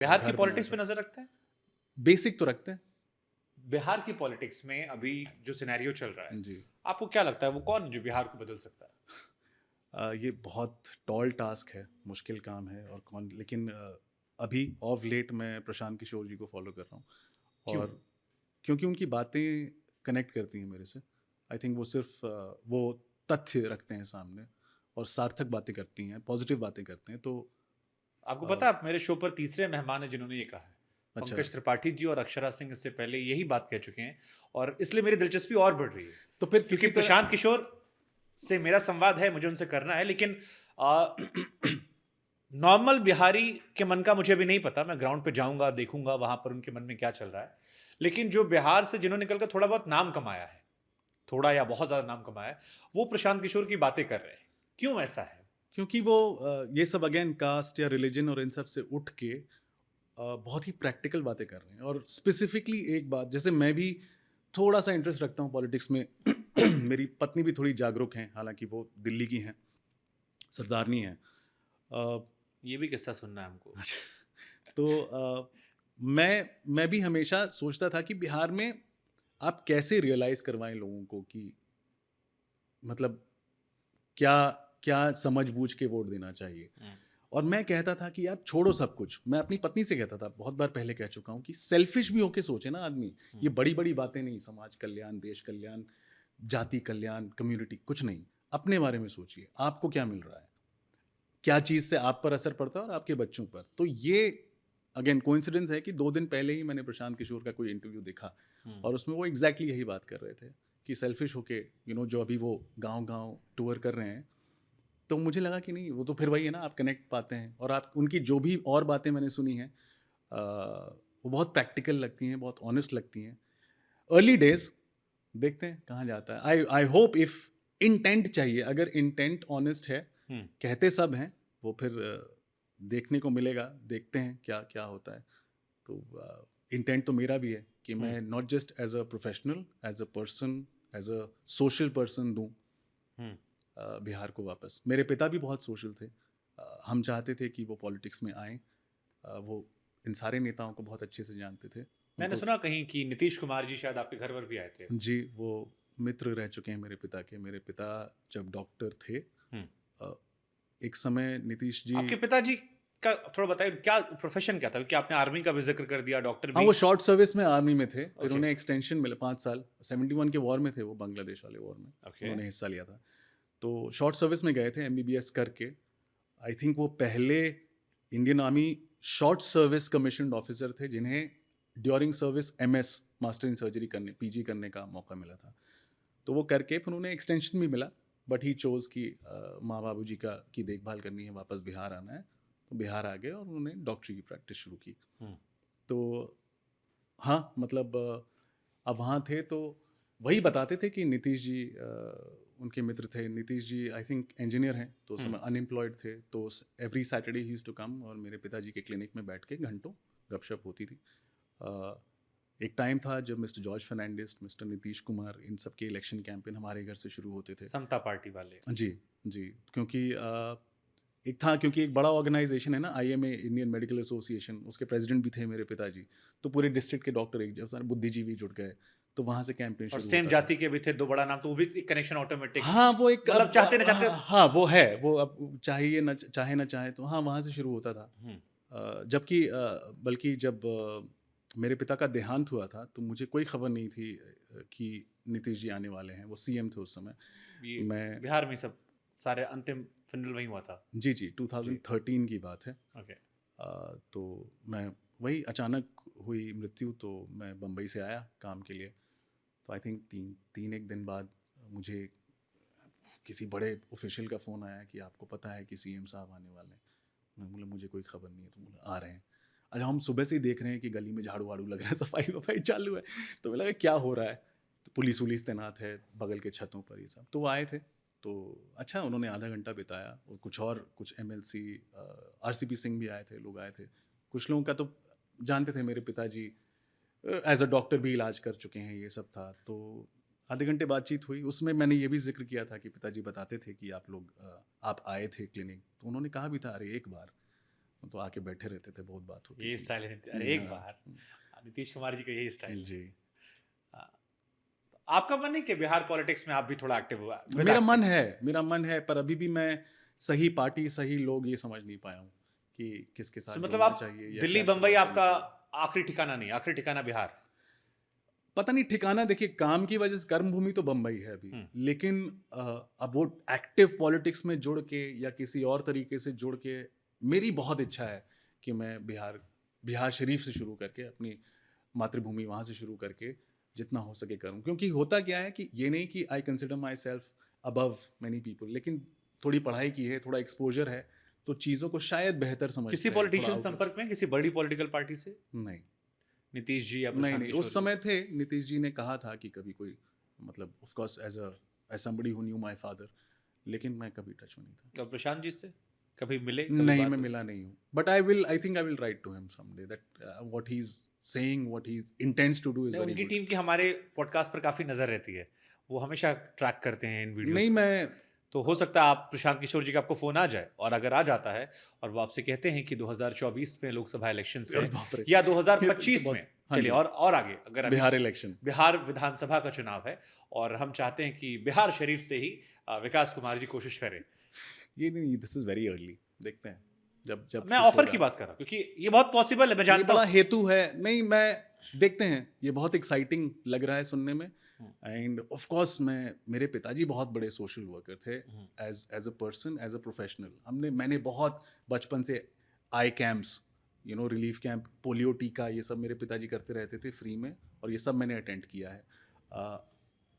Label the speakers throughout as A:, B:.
A: बिहार की
B: घर बनाया
A: पॉलिटिक्स पे
B: था।
A: नजर रखते हैं?
B: बेसिक तो रखते हैं।
A: बिहार की पॉलिटिक्स में अभी जो सिनेरियो चल रहा है,
B: जी।
A: आपको क्या लगता है वो कौन जो बिहार को बदल सकता है?
B: ये बहुत टॉल टास्क है, मुश्किल काम है, और कौन, लेकिन अभी ऑफ लेट मैं प्रशांत किशोर जी को फॉलो कर रहा हूँ।
A: क्यों?
B: और क्योंकि उनकी बातें कनेक्ट करती हैं मेरे से। आई थिंक वो सिर्फ वो तथ्य रखते हैं सामने और सार्थक बातें करती हैं, पॉजिटिव बातें करते हैं। तो
A: आपको
B: अ,
A: पता है, आप मेरे शो पर तीसरे मेहमान हैं जिन्होंने ये कहा है।
B: अच्छा।
A: पंकज त्रिपाठी जी और अक्षरा सिंह इससे पहले यही बात कह चुके हैं, और इसलिए मेरी दिलचस्पी और बढ़ रही है।
B: तो फिर
A: क्योंकि
B: किसी तरह
A: प्रशांत किशोर से मेरा संवाद है, मुझे उनसे करना है, लेकिन नॉर्मल बिहारी के मन का मुझे अभी नहीं पता। मैं ग्राउंड पे जाऊंगा, देखूंगा वहां पर उनके मन में क्या चल रहा है। लेकिन जो बिहार से जिन्होंने निकलकर थोड़ा बहुत नाम कमाया है, थोड़ा या बहुत ज्यादा नाम कमाया है, वो प्रशांत किशोर की बातें कर रहे हैं। क्यों ऐसा है?
B: क्योंकि वो ये सब अगेन कास्ट या रिलीजन और इन सब से उठ के बहुत ही प्रैक्टिकल बातें कर रहे हैं। और स्पेसिफिकली एक बात, जैसे मैं भी थोड़ा सा इंटरेस्ट रखता हूँ पॉलिटिक्स में। मेरी पत्नी भी थोड़ी जागरूक हैं, हालांकि वो दिल्ली की हैं, सरदारनी हैं। अ,
A: ये भी किस्सा सुनना है हमको।
B: तो मैं भी हमेशा सोचता था कि बिहार में आप कैसे रियलाइज़ करवाएं लोगों को कि मतलब क्या क्या समझ बूझ के वोट देना चाहिए। और मैं कहता था कि यार छोड़ो सब कुछ। मैं अपनी पत्नी से कहता था, बहुत बार पहले कह चुका हूँ, कि सेल्फिश भी होके सोचे ना आदमी। ये बड़ी बड़ी बातें नहीं, समाज कल्याण, देश कल्याण, जाति कल्याण, कम्युनिटी, कुछ नहीं। अपने बारे में सोचिए, आपको क्या मिल रहा है, क्या चीज़ से आप पर असर पड़ता है और आपके बच्चों पर। तो ये अगेन कोइंसिडेंस है कि 2 दिन पहले ही मैंने प्रशांत किशोर का कोई इंटरव्यू देखा, और उसमें वो एग्जैक्टली यही बात कर रहे थे कि सेल्फिश होके जो अभी वो गांव गांव टूर कर रहे हैं। तो मुझे लगा कि नहीं, वो तो फिर वही है ना, आप कनेक्ट पाते हैं। और आप उनकी जो भी और बातें मैंने सुनी हैं, वो बहुत प्रैक्टिकल लगती हैं, बहुत ऑनेस्ट लगती हैं। अर्ली डेज, देखते हैं कहाँ जाता है। आई होप इफ इंटेंट चाहिए, अगर इंटेंट ऑनेस्ट है,
A: हम्म।
B: कहते सब हैं, वो फिर देखने को मिलेगा। देखते हैं क्या क्या होता है। तो इंटेंट तो मेरा भी है कि मैं not just as a professional, as a person, as a social person दूँ
A: हम्म।
B: बिहार को वापस। मेरे पिता भी बहुत सोशल थे। हम चाहते थे कि वो पॉलिटिक्स में आएँ। वो इन सारे नेताओं को बहुत अच्छे से जानते थे
A: मैंने
B: उनको।
A: सुना कहीं कि नीतीश कुमार जी शायद आपके घर पर भी आए थे।
B: जी, वो मित्र रह चुके हैं मेरे पिता के। मेरे पिता जब डॉक्टर थे,
A: हम्म।
B: अ, एक समय नीतीश जी।
A: आपके पिताजी का थोड़ा बताइए, क्या प्रोफेशन क्या था? क्योंकि आपने आर्मी का भी जिक्र कर दिया, डॉक्टर
B: हाँ,
A: भी।
B: वो शॉर्ट सर्विस में आर्मी में थे, फिर
A: ओके।
B: उन्हें एक्सटेंशन मिला 5 साल। 71 के वॉर में थे वो, बांग्लादेश वाले वॉर में
A: ओके।
B: उन्होंने हिस्सा लिया था। तो शॉर्ट सर्विस में गए थे एमबीबीएस करके। आई थिंक वो पहले Indian army short service commissioned officer थे जिन्हें during service MS, master in surgery करने, पीजी करने का मौका मिला था। तो वो करके फिर उन्हें एक्सटेंशन भी मिला, बट ही चोज़ कि माँ बाबू जी का की देखभाल करनी है, वापस बिहार आना है। तो बिहार आ गए और उन्होंने डॉक्टरी की प्रैक्टिस शुरू की।
A: हम्म।
B: तो हाँ, मतलब अब वहाँ थे तो वही बताते थे कि नीतीश जी, उनके मित्र थे। Nitish ji I think engineer हैं, तो उस समय अनएम्प्लॉयड थे। तो every Saturday he used to come और मेरे पिताजी के क्लिनिक में बैठ के घंटों गपशप होती थी। अ, एक टाइम था जब मिस्टर जॉर्ज फर्नांडिस, मिस्टर नीतीश कुमार, इन सब के इलेक्शन कैंपेन हमारे घर से शुरू होते थे।
A: समता पार्टी वाले।
B: जी, जी। क्योंकि एक था, क्योंकि एक बड़ा ऑर्गेनाइजेशन है ना, आईएमए, इंडियन मेडिकल एसोसिएशन, उसके प्रेसिडेंट भी थे मेरे पिताजी। तो पूरे डिस्ट्रिक्ट के डॉक्टर एक जैसे बुद्धिजीवी जुट गए, तो वहाँ से कैंपेन
A: और
B: शुरू
A: सेम
B: होता था।
A: जाति के भी थे, दो बड़ा नाम, तो वो भी एक कनेक्शन ऑटोमेटिक।
B: हाँ, वो एक
A: मतलब
B: अब
A: चाहते ना चाहते।
B: हाँ, वो है, वो अब चाहिए न चाहे ना चाहे, तो हाँ, वहाँ से शुरू होता था।
A: हम्म।
B: जबकि बल्कि जब मेरे पिता का देहांत हुआ था, तो मुझे कोई खबर नहीं थी कि नीतीश जी आने वाले हैं। वो सीएम थे उस समय।
A: ये
B: मैं
A: बिहार में सब सारे अंतिम फिनल वही हुआ था।
B: जी, जी,
A: जी।
B: 2013 की बात है।
A: ओके।
B: तो मैं वही अचानक हुई मृत्यु, तो मैं बम्बई से आया काम के लिए। तो आई थिंक तीन एक दिन बाद मुझे किसी बड़े ऑफिशियल का फ़ोन आया कि आपको पता है कि सीएम साहब आने वाले हैं। मैं बोला मुझे कोई खबर नहीं है। तो बोला आ रहे हैं। अच्छा, हम सुबह से ही देख रहे हैं कि गली में झाड़ू वाड़ू लग रहा है, सफाई वफाई चालू है। तो मुझे लगा क्या हो रहा है। तो पुलिस वुलिस तैनात है बगल के छतों पर, ये सब। तो वो आए थे। तो अच्छा, उन्होंने आधा घंटा बिताया, और कुछ एमएलसी, आरसीपी सिंह भी आए थे, लोग आए थे। कुछ लोगों का तो जानते थे मेरे पिताजी, एज अ डॉक्टर भी इलाज कर चुके हैं, ये सब था। तो आधे घंटे बातचीत हुई। उसमें मैंने ये भी जिक्र किया था कि पिताजी बताते थे कि आप आए थे क्लिनिक। तो उन्होंने कहा भी था, अरे एक बार तो आके बैठे रहते थे, बहुत बात होती
A: ये
B: थी।
A: स्टाइल है अरे एक
B: हाँ,
A: बार नीतीश कुमार जी का यही स्टाइल।
B: जी।
A: आपका मन नहीं कि बिहार पॉलिटिक्स में आप भी थोड़ा एक्टिव हुआ?
B: मेरा मन है, पर अभी भी मैं सही पार्टी, सही लोग ये समझ नहीं पाया हूँ कि किसके साथ
A: मतलब
B: जुड़ना
A: आप
B: चाहिए या
A: दिल्ली
B: क्या
A: बम्बई
B: शुरुआत
A: आपका
B: करनी चाहिए।
A: आखिरी ठिकाना नहीं, आखिरी ठिकाना बिहार।
B: पता नहीं ठिकाना, देखिए काम की वजह से कर्म भूमि तो बम्बई है अभी, लेकिन अब वो एक्टिव पॉलिटिक्स में जुड़ के या किसी और तरीके से जुड़ के, मेरी बहुत इच्छा है कि मैं बिहार शरीफ से शुरू करके, अपनी मातृभूमि वहाँ से शुरू करके जितना हो सके करूँ। क्योंकि होता क्या है कि ये नहीं कि I consider my self above many people, लेकिन थोड़ी पढ़ाई की है, थोड़ा एक्सपोजर है, तो चीज़ों को शायद बेहतर समझते
A: किसी
B: हैं,
A: पॉलिटिशियन
B: थोड़ा
A: संपर्क में, किसी बड़ी पॉलिटिकल पार्टी से?
B: नहीं
A: नीतीश जी या
B: नहीं
A: प्रशांत
B: नहीं,
A: किशोर
B: उस
A: जी?
B: समय थे, नीतीश जी ने कहा था कि कभी कोई, मतलब of course as somebody who knew my father, लेकिन मैं कभी टच में नहीं था।
A: और प्रशांत जी से कभी मिले, कभी
B: नहीं,
A: बात
B: मैं
A: हुई?
B: मिला नहीं हूँ, but I think I will write to him someday that what he is saying, what he intends to do is
A: नहीं,
B: वेरी
A: उनकी
B: गुड।
A: टीम की हमारे पॉडकास्ट पर काफी नजर रहती है, वो हमेशा ट्रैक करते हैं इन वीडियोस
B: नहीं,
A: को।
B: मैं
A: तो हो सकता है आप प्रशांत किशोर जी का आपको फोन आ जाए, और अगर आ जाता है और वो आपसे कहते हैं कि 2024 में लोकसभा इलेक्शन
B: अरे
A: है
B: बाप रे,
A: या
B: ये तो
A: 2025
B: बहुत,
A: में,
B: हाँ
A: चलिए
B: जी,
A: और आगे, अगर अभी
B: बिहार इलेक्शन,
A: बिहार विधानसभा का चुनाव है और हम चाहते हैं कि बिहार शरीफ से ही विकास कुमार जी कोशिश करें।
B: ये नहीं, दिस इज वेरी अर्ली, देखते हैं जब जब
A: मैं
B: कुछ
A: ऑफर
B: होगा।
A: की बात कर रहा हूँ क्योंकि ये बहुत पॉसिबल है, मैं
B: ये
A: जानता
B: बड़ा
A: हूँ।
B: हेतु है, नहीं मैं, देखते हैं, ये बहुत एक्साइटिंग लग रहा है सुनने में। एंड ऑफ कोर्स मेरे पिताजी बहुत बड़े सोशल वर्कर थे, as a person, as a professional. मैंने बहुत बचपन से eye camps, relief camp, polio टीका, ये सब मेरे पिताजी करते रहते थे फ्री में, और ये सब मैंने अटेंड किया है।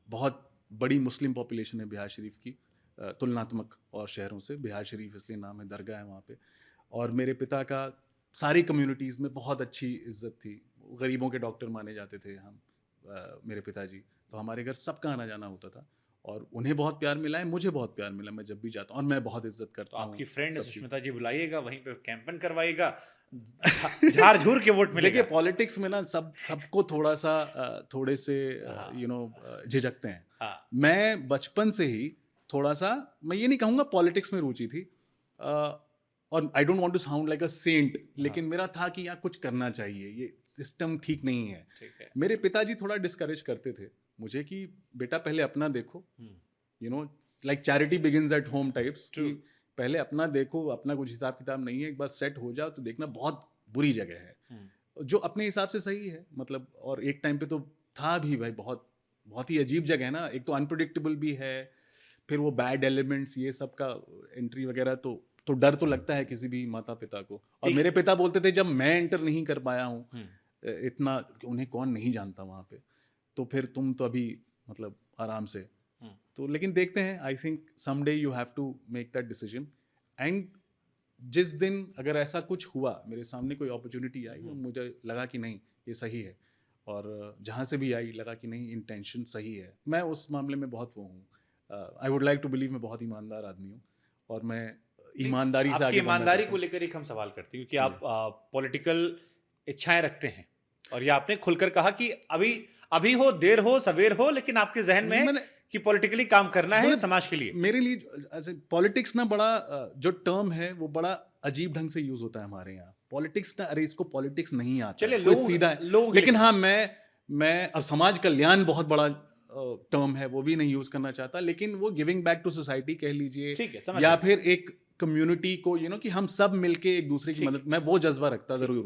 B: बहुत बड़ी मुस्लिम पॉपुलेशन है बिहार शरीफ की, तुलनात्मक और शहरों से। बिहार शरीफ इसलिए नाम है, दरगाह है वहाँ पे। और मेरे पिता का सारी कम्युनिटीज़ में बहुत अच्छी इज्जत थी, गरीबों के डॉक्टर माने जाते थे हम, मेरे पिताजी। तो हमारे घर सबका आना जाना होता था, और उन्हें बहुत प्यार मिला है, मुझे बहुत प्यार मिला, मैं जब भी जाता हूँ, और मैं बहुत इज्जत
A: तो
B: करता हूँ
A: आपकी फ्रेंड
B: सबकी।
A: सुष्मिता जी बुलाइएगा, वहीं पे कैंपेन करवाइएगा, झाड़ झूर के वोट मिलेगा।
B: देखिए पॉलिटिक्स में ना सबको थोड़ा सा थोड़े से
A: हाँ।
B: झिझकते हैं।
A: हाँ।
B: मैं बचपन से ही थोड़ा सा, मैं ये नहीं कहूँगा पॉलिटिक्स में रुचि थी, और I don't want to sound like a saint, लेकिन मेरा था कि यार कुछ करना चाहिए, ये सिस्टम ठीक नहीं है।
A: ठीक है।
B: मेरे पिताजी थोड़ा डिस्करेज करते थे मुझे कि बेटा पहले अपना देखो, like charity begins at home types, कि पहले अपना देखो, अपना कुछ हिसाब किताब नहीं है, एक बार सेट हो जाओ तो देखना बहुत बुरी जगह है। जो अपने हिसाब से सही है, मतलब, और एक टाइम पे तो था भी भाई, बहुत बहुत ही अजीब जगह है ना, एक तो अनप्रेडिक्टेबल भी है, फिर वो बैड एलिमेंट्स ये सब का एंट्री वगैरह, तो डर तो लगता है किसी भी माता पिता को। और मेरे पिता बोलते थे जब मैं एंटर नहीं कर पाया हूँ इतना, उन्हें कौन नहीं जानता वहाँ पे, तो फिर तुम तो अभी मतलब आराम से। तो लेकिन देखते हैं, I think someday you have to make that decision. And जिस दिन अगर ऐसा कुछ हुआ, मेरे सामने कोई अपॉर्चुनिटी आई और मुझे लगा कि नहीं ये सही है, और जहाँ से भी आई लगा कि नहीं इंटेंशन सही है, मैं उस मामले में बहुत वो हूँ, I would like to believe मैं बहुत ईमानदार आदमी हूँ, और मैं ईमानदारी से
A: आपकी
B: आगे बढ़ना
A: ईमानदारी
B: चाहता
A: को
B: हूँ।
A: लेकर एक हम सवाल करते हैं, क्योंकि आप पॉलिटिकल इच्छाएं रखते हैं, और ये आपने खुलकर कहा कि अभी हो, देर हो, सवेर हो, लेकिन आपके जहन में है कि पॉलिटिकली काम करना है समाज के लिए।
B: मेरे लिए पॉलिटिक्स ना बड़ा, जो टर्म है वो बड़ा अजीब ढंग से यूज होता है हमारे यहाँ। पॉलिटिक्स ना, अरे इसको पॉलिटिक्स नहीं आता,
A: चलिए
B: कोई सीधा है, लेकिन हाँ मैं अब समाज कल्याण बहुत बड़ा टर्म है, वो भी नहीं यूज करना चाहता, लेकिन वो गिविंग बैक टू सोसाइटी कह लीजिए, या फिर एक कम्युनिटी को कि हम सब मिलके एक दूसरे की मदद, मैं वो जज्बा रखता जरूर